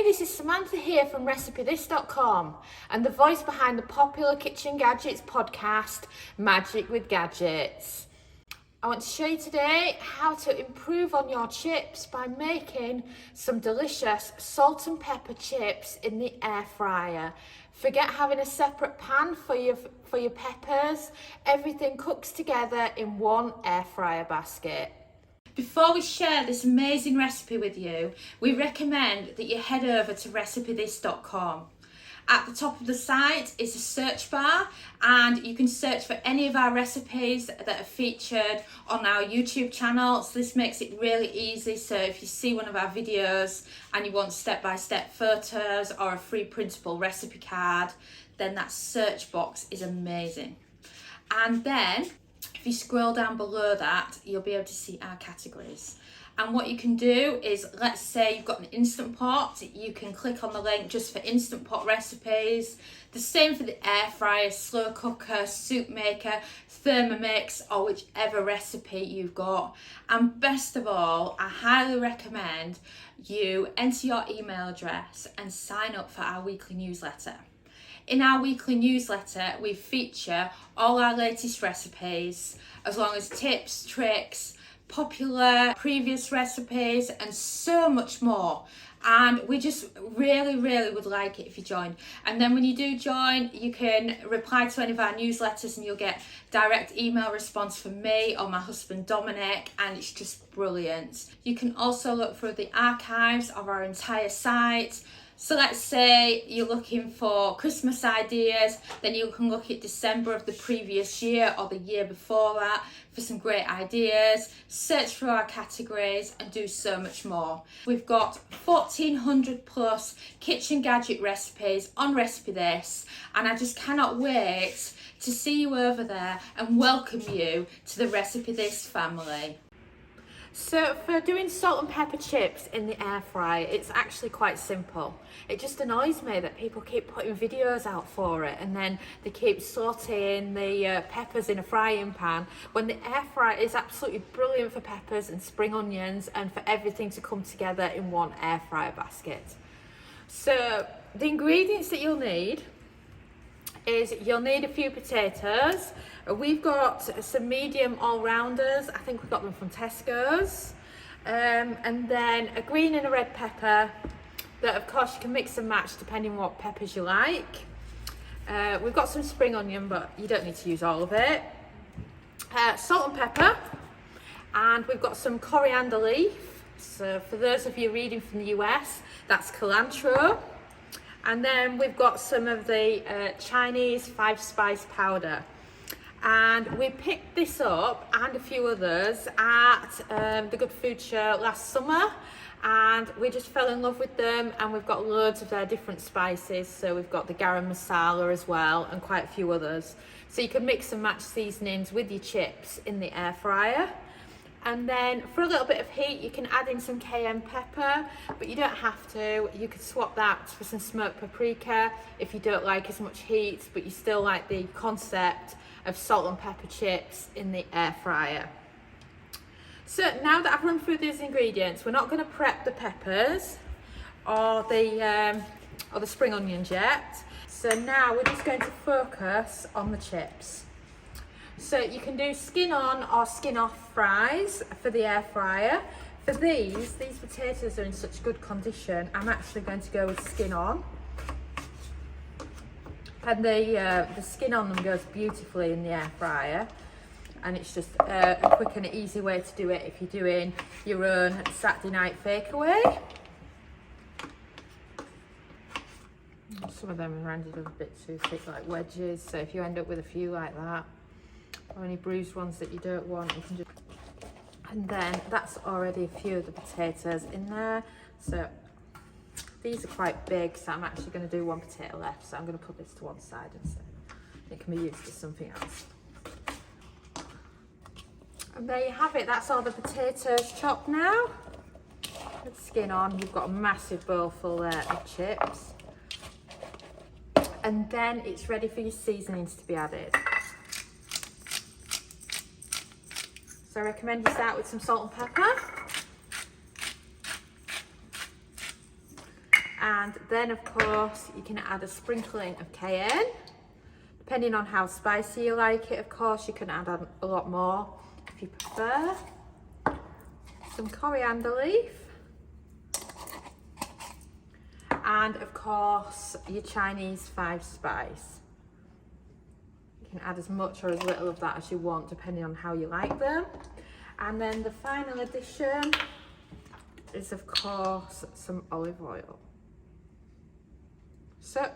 this is Samantha here from RecipeThis.com and the voice behind the popular Kitchen Gadgets podcast, Magic with Gadgets. I want to show you today how to improve on your chips by making some delicious salt and pepper chips in the air fryer. Forget having a separate pan for your peppers. Everything cooks together in one air fryer basket. Before we share this amazing recipe with you, we recommend that you head over to RecipeThis.com. At the top of the site is a search bar, and you can search for any of our recipes that are featured on our YouTube channel. So this makes it really easy. So if you see one of our videos and you want step-by-step photos or a free printable recipe card, then that search box is amazing. And then if you scroll down below that, you'll be able to see our categories. And what you can do is, let's say you've got an Instant Pot, you can click on the link just for Instant Pot recipes. The same for the air fryer, slow cooker, soup maker, Thermomix, or whichever recipe you've got. And best of all, I highly recommend you enter your email address and sign up for our weekly newsletter. In our weekly newsletter, we feature all our latest recipes, as long as tips, tricks, popular previous recipes, and so much more. And we just really would like it if you join. And then when you do join, you can reply to any of our newsletters and you'll get direct email response from me or my husband Dominic, and it's just brilliant. You can also look through the archives of our entire site. So let's say you're looking for Christmas ideas, then you can look at December of the previous year or the year before that for some great ideas, search through our categories and do so much more. We've got 1,400 plus kitchen gadget recipes on Recipe This, and I just cannot wait to see you over there and welcome you to the Recipe This family. So for doing salt and pepper chips in the air fryer, it's actually quite simple. It just annoys me that people keep putting videos out for it and then they keep sauteing the peppers in a frying pan when the air fryer is absolutely brilliant for peppers and spring onions and for everything to come together in one air fryer basket. So the ingredients that you'll need is you'll need a few potatoes. We've got some medium all-rounders. I think we got them from Tesco's. And then a green and a red pepper that of course you can mix and match depending on what peppers you like. We've got some spring onion, but you don't need to use all of it. Salt and pepper. And we've got some coriander leaf. So for those of you reading from the US, that's cilantro. And then we've got some of the Chinese 5-spice powder. And we picked this up and a few others at the Good Food Show last summer. And we just fell in love with them, and we've got loads of their different spices. So we've got the garam masala as well and quite a few others. So you can mix and match seasonings with your chips in the air fryer. And then for a little bit of heat, you can add in some cayenne pepper, but you don't have to. You could swap that for some smoked paprika if you don't like as much heat, but you still like the concept of salt and pepper chips in the air fryer. So now that I've run through these ingredients, we're not going to prep the peppers or the spring onions yet. So now we're just going to focus on the chips. So you can do skin on or skin off fries for the air fryer. For these potatoes are in such good condition, I'm actually going to go with skin on. And the skin on them goes beautifully in the air fryer. And it's just a quick and easy way to do it if you're doing your own Saturday night takeaway. Some of them are ended up a bit too thick, like wedges. So if you end up with a few like that, or any bruised ones that you don't want, you can just... And then that's already a few of the potatoes in there. So these are quite big, so I'm actually going to do one potato left. So I'm going to put this to one side and so it can be used for something else. And there you have it. That's all the potatoes chopped now. With skin on, you've got a massive bowl full there of chips. And then it's ready for your seasonings to be added. So I recommend you start with some salt and pepper. And then of course you can add a sprinkling of cayenne. Depending on how spicy you like it, of course, you can add a lot more if you prefer. Some coriander leaf. And of course, your Chinese 5 spice. You can add as much or as little of that as you want, depending on how you like them. And then the final addition is of course some olive oil. So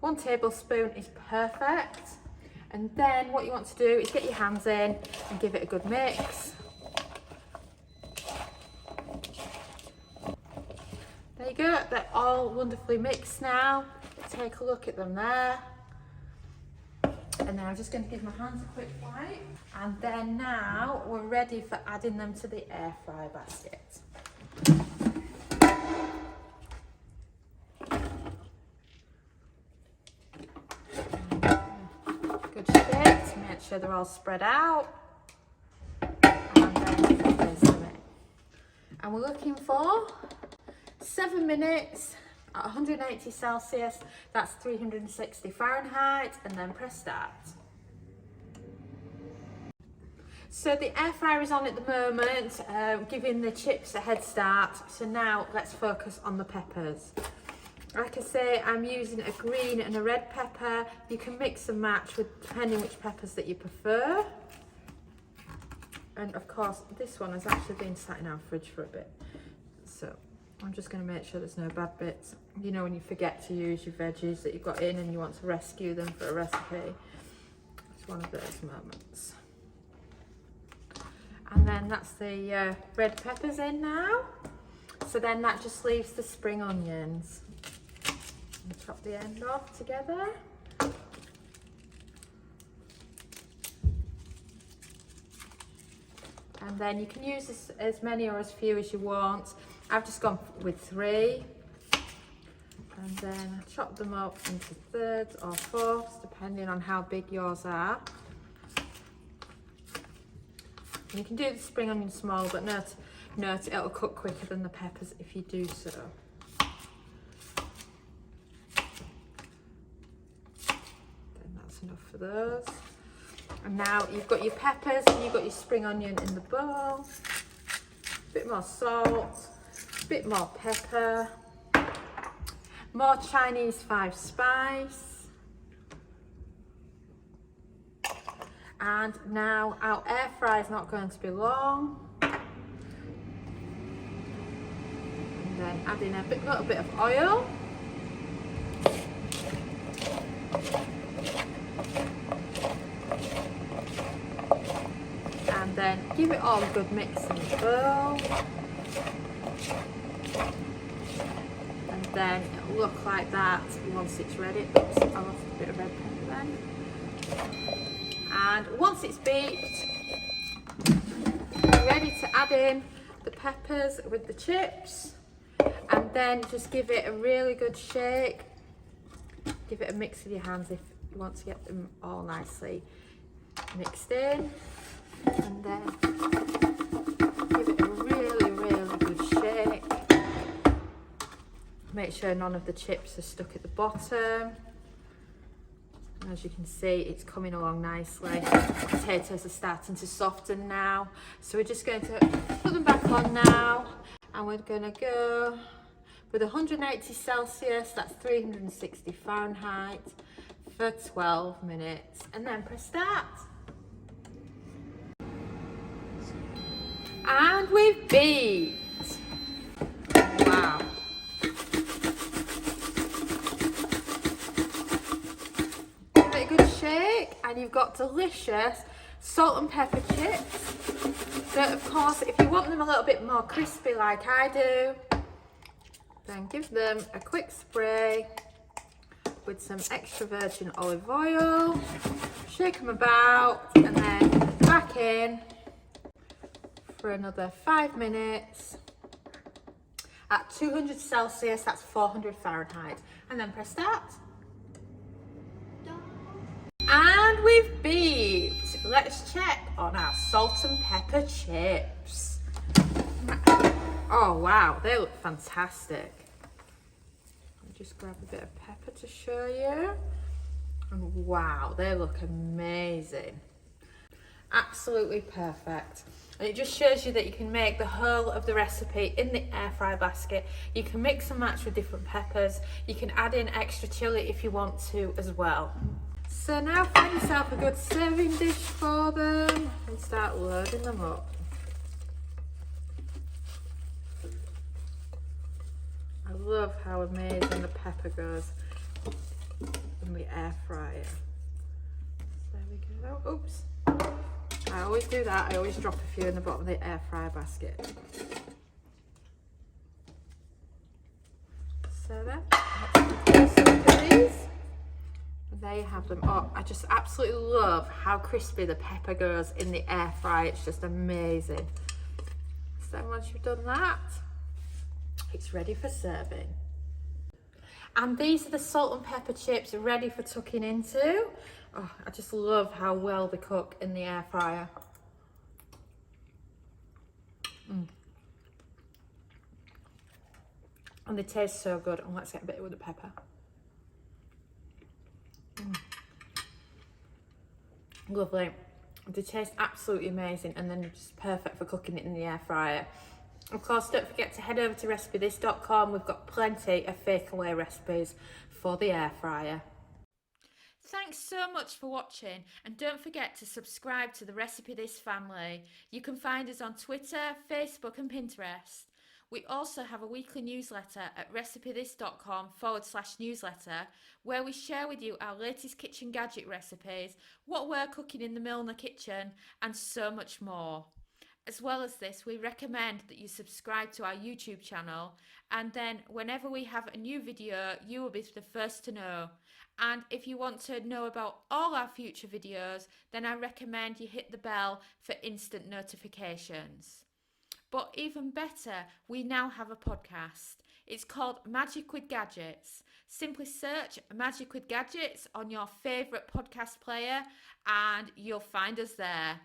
1 tablespoon is perfect. And then what you want to do is get your hands in and give it a good mix. There you go, they're all wonderfully mixed now. Take a look at them there. And then I'm just going to give my hands a quick wipe. And then now we're ready for adding them to the air fry basket. Good shake to make sure they're all spread out. And then place them in. And we're looking for 7 minutes at 180 Celsius, that's 360 Fahrenheit, and then press start. So the air fryer is on at the moment, giving the chips a head start. So now let's focus on the peppers. Like I say, I'm using a green and a red pepper. You can mix and match with depending which peppers that you prefer. And of course, this one has actually been sat in our fridge for a bit. So I'm just going to make sure there's no bad bits. You know, when you forget to use your veggies that you've got in and you want to rescue them for a recipe. It's one of those moments. And then that's the red peppers in now. So then that just leaves the spring onions. And chop the end off together. And then you can use as many or as few as you want. I've just gone with 3. And then chop them up into 3rds or 4ths, depending on how big yours are. And you can do the spring onion small, but note it'll cook quicker than the peppers if you do so. Then that's enough for those. And now you've got your peppers and you've got your spring onion in the bowl. A bit more salt, a bit more pepper, more Chinese 5 spice. And now our air fry is not going to be long. And then add in a little bit of oil. And then give it all a good mix in the bowl. And then it'll look like that once it's ready. Oops, I lost a bit of red pepper then. And once it's beeped, you're ready to add in the peppers with the chips. And then just give it a really good shake. Give it a mix with your hands if you want to get them all nicely mixed in. And then give it a really, really good shake. Make sure none of the chips are stuck at the bottom. And as you can see, it's coming along nicely. The potatoes are starting to soften now. So we're just going to put them back on now. And we're going to go with 180 Celsius, that's 360 Fahrenheit, for 12 minutes. And then press start. And we've beeped. Wow. Give it a good shake and you've got delicious salt and pepper chips. So of course, if you want them a little bit more crispy like I do, then give them a quick spray with some extra virgin olive oil. Shake them about and then back in for another 5 minutes at 200 Celsius, that's 400 Fahrenheit, and then press start. And we've beeped. Let's check on our salt and pepper chips. Oh wow, they look fantastic. just grab a bit of pepper to show you. And wow, they look amazing. Absolutely perfect. And it just shows you that you can make the whole of the recipe in the air fry basket. You can mix and match with different peppers. You can add in extra chilli if you want to as well. So now find yourself a good serving dish for them and start loading them up. I love how amazing the pepper goes in the air fryer. There we go. Oops. I always do that. I always drop a few in the bottom of the air fryer basket. So then, let's some of these. There you have them. Oh, I just absolutely love how crispy the pepper goes in the air fry. It's just amazing. So then once you've done that, it's ready for serving. And these are the salt and pepper chips ready for tucking into. Oh, I just love how well they cook in the air fryer. And they taste so good. And let's get a bit with the pepper. Lovely. They taste absolutely amazing, and then they're just perfect for cooking it in the air fryer. Of course, don't forget to head over to recipethis.com. We've got plenty of fake away recipes for the air fryer. Thanks so much for watching, and don't forget to subscribe to the Recipe This family. You can find us on Twitter, Facebook and Pinterest. We also have a weekly newsletter at recipethis.com/newsletter, where we share with you our latest kitchen gadget recipes, what we're cooking in the Milner kitchen, and so much more. As well as this, we recommend that you subscribe to our YouTube channel, and then whenever we have a new video, you will be the first to know. And if you want to know about all our future videos, then I recommend you hit the bell for instant notifications. But even better, we now have a podcast. It's called Magic with Gadgets. Simply search Magic with Gadgets on your favourite podcast player and you'll find us there.